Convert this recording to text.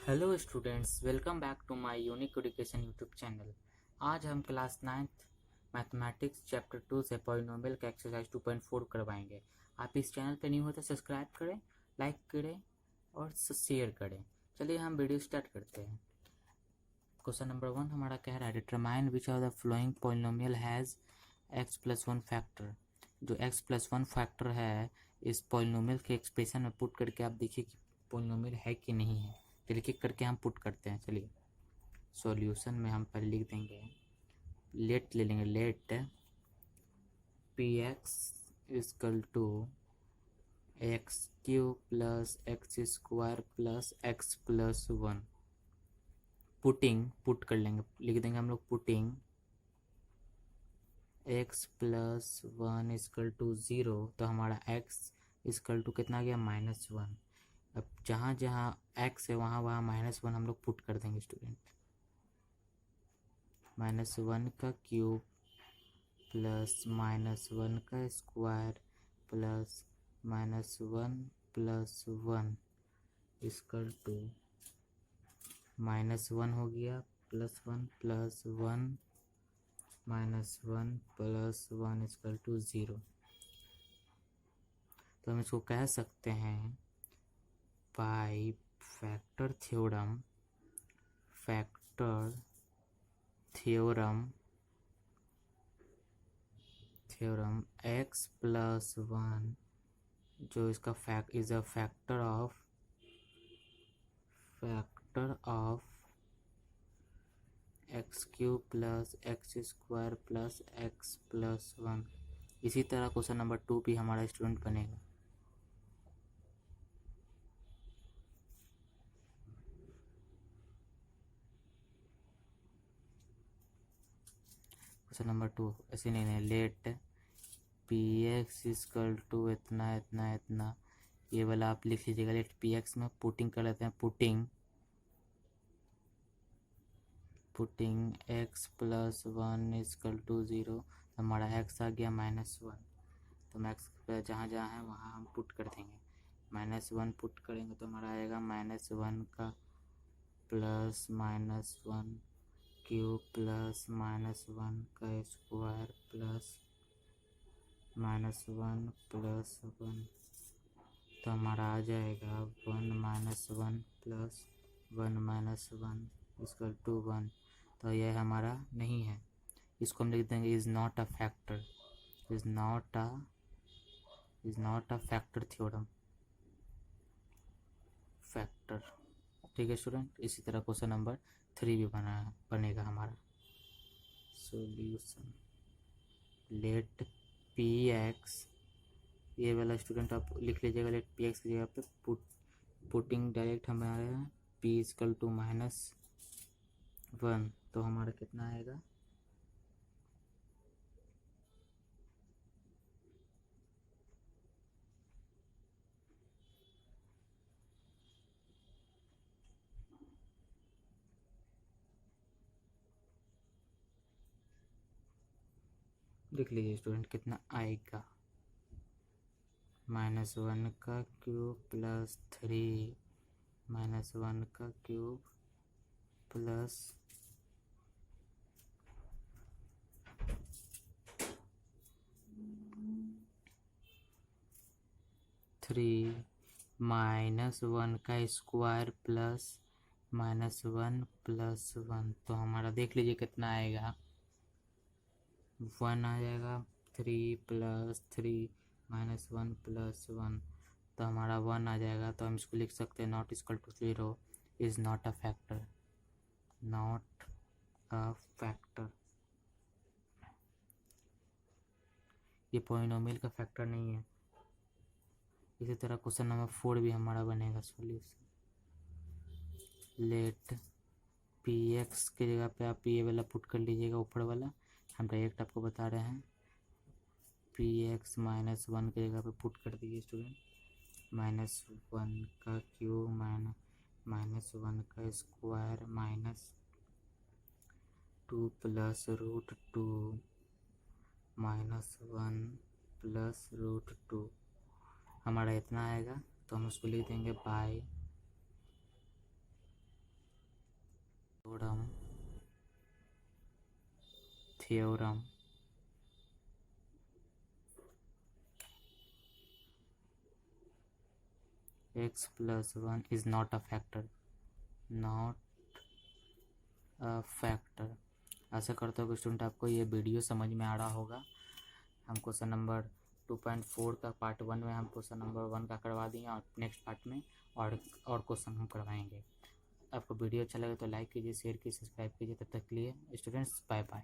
Hello students, welcome back to my unique education YouTube channel. आज हम class 9th mathematics chapter 2 से polynomial का exercise 2.4 करवाएंगे। आप इस चैनल पे न्यू हो तो सब्सक्राइब करें, लाइक करें और शेयर करें। चलिए हम वीडियो स्टार्ट करते हैं। क्वेश्चन नंबर 1 हमारा कह रहा है determine which of the flowing polynomial has x+1 factor. जो x+1 फैक्टर है इस पॉलिनोमियल के एक्सप्रेशन में पुट करके आप देखिए कि पॉलिनोमियल है कि नहीं है। चलिए एक करके हम पुट करते हैं। चलिए सॉल्यूशन में हम पहले लिख देंगे, लेट ले लेंगे, let P x equal to x cube plus x square plus x plus one. Put कर लेंगे, लिख देंगे हम लोग putting x plus one equal to zero. तो हमारा x इजकल टू कितना गया, -1। अब जहाँ जहाँ x है वहाँ वहाँ -1 हम लोग पुट कर देंगे स्टूडेंट। -1 का क्यूब प्लस -1 का स्क्वायर प्लस -1 प्लस 1 इजकल टू -1 हो गया, +1 प्लस 1 -1 प्लस 1 इजकल टू 0। तो हम इसको कह सकते हैं by factor theorem x plus 1 जो इसका is a factor of x cube plus x square plus x plus 1। इसी तरह क्वेश्चन नंबर 2 भी हमारा स्टूडेंट बनेगा। क्वेश्चन नंबर 2 ऐसे नहीं, let P x equal to इतना इतना इतना, ये वाला आप लिख लीजिएगा। लेट पी एक्स में पुटिंग कर लेते हैं, putting x plus 1 equal to 0। हमारा x आ गया -1। तो मैक्स पे जहाँ जहाँ है वहाँ हम पुट कर देंगे। -1 पुट करेंगे तो हमारा आएगा -1 का प्लस -1 क्यूब प्लस -1 का स्क्वायर प्लस -1 प्लस 1। तो हमारा आ जाएगा 1 - 1 प्लस 1 - 1 इजकल टू 1। तो यह हमारा नहीं है, इसको हम लिख देंगे is not a factor, is not a factor theorem, factor. ठीक है स्टूडेंट, इसी तरह क्वेश्चन नंबर 3 भी बनेगा हमारा। सॉल्यूशन लेट पी एक्स, ये वाला स्टूडेंट आप लिख लीजिएगा। लेट पी एक्स की जगह पे पुटिंग डायरेक्ट हमारे पी इजकल टू -1। तो हमारा कितना आएगा, देख लीजिए स्टूडेंट कितना आएगा। -1 का क्यूब प्लस 3 -1 का क्यूब प्लस 3 -1 का स्क्वायर प्लस -1 प्लस 1। तो हमारा देख लीजिए कितना आएगा, 1 आ जाएगा। 3 प्लस 3 -1 प्लस 1, तो हमारा 1 आ जाएगा। तो हम इसको लिख सकते हैं not equal to 0, is not a factor, not a factor. ये पॉलिनोमियल का फैक्टर नहीं है। इसी तरह क्वेश्चन नंबर 4 भी हमारा बनेगा। सॉल्यूशन लेट पी एक्स की जगह पे आप ये वाला पुट कर लीजिएगा, ऊपर वाला हम डायरेक्ट आपको बता रहे हैं। पी एक्स -1 की जगह पे पुट कर दीजिए स्टूडेंट। -1 का क्यूब -1 का स्क्वायर -2 प्लस √2 -1 प्लस √2। हमारा इतना आएगा। तो हम उसको लिख देंगे bye theorem x+1 is not a factor, not a factor। आशा करता हूँ कि स्टूडेंट आपको ये वीडियो समझ में आ रहा होगा। हम क्वेश्चन नंबर 2.4 का पार्ट 1 में हम क्वेश्चन नंबर 1 का करवा दिए और नेक्स्ट पार्ट में और क्वेश्चन हम करवाएंगे। आपको वीडियो अच्छा लगे तो लाइक कीजिए, शेयर कीजिए, सब्सक्राइब कीजिए। तब तक के लिए स्टूडेंट्स बाय बाय।